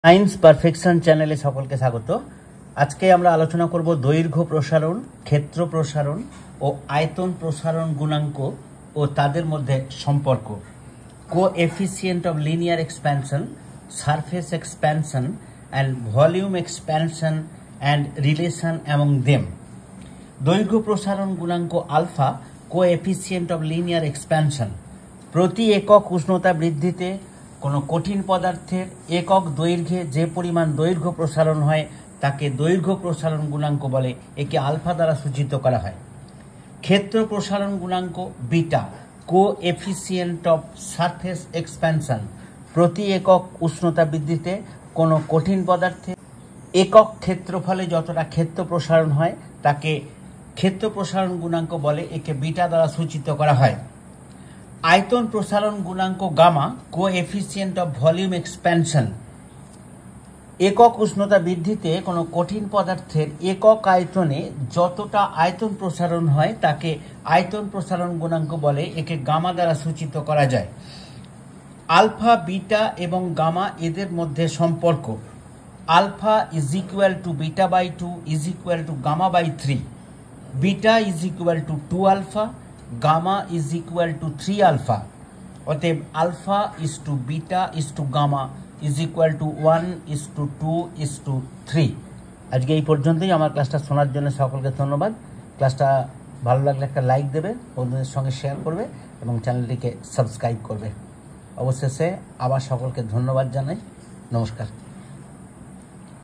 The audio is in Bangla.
সায়েন্স পারফেকশন চ্যানেলে সকলকে স্বাগত। আজকে আমরা আলোচনা করব দৈর্ঘ্য প্রসারণ, ক্ষেত্র প্রসারণ ও আয়তন প্রসারণ গুণাঙ্ক ও তাদের মধ্যে সম্পর্ক, coefficient of linear expansion, surface expansion and volume expansion and relation among them. দৈর্ঘ্য প্রসারণ গুণাঙ্ক alpha, coefficient of linear expansion. প্রতি একক উষ্ণতা বৃদ্ধিতে কোনো কঠিন পদার্থের একক দৈর্ঘ্যে যে পরিমাণ দৈর্ঘ্য প্রসারণ হয় তাকে দৈর্ঘ্য প্রসারণ গুণাঙ্ক বলে। একে আলফা দ্বারা সূচিত করা হয়। ক্ষেত্র প্রসারণ গুণাঙ্ক beta, coefficient of surface expansion. প্রতি একক উষ্ণতা বৃদ্ধিতে কোনো কঠিন পদার্থে একক ক্ষেত্রফলে যতটা ক্ষেত্র প্রসারণ হয় তাকে ক্ষেত্র প্রসারণ গুণাঙ্ক বলে। একে বিটা দ্বারা সূচিত করা হয়। আয়তন প্রসারণ গুণাঙ্ক gamma, coefficient of volume expansion. একক উষ্ণতা বৃদ্ধিতে কোনো কঠিন পদার্থের একক আয়তনে যতটা আয়তন প্রসারণ হয় তাকে আয়তন প্রসারণ গুণাঙ্ক বলে। একে গামা দ্বারা সূচিত করা যায়। আলফা, বিটা এবং গামা এদের মধ্যে সম্পর্ক, alpha is equal to beta by 2 is equal to gamma by 3, beta is equal to 2 alpha, gamma is equal to 3 alpha. অতএব alpha is to beta is to gamma is equal to 1:2:3। আজকে এই পর্যন্তই। আমার ক্লাসটা শোনার জন্য সকলকে ধন্যবাদ। ক্লাসটা ভালো লাগলে একটা লাইক দেবে, বন্ধুদের সঙ্গে শেয়ার করবে এবং চ্যানেলটিকে সাবস্ক্রাইব করবে। অবশেষে আবার সকলকে ধন্যবাদ জানাই। নমস্কার।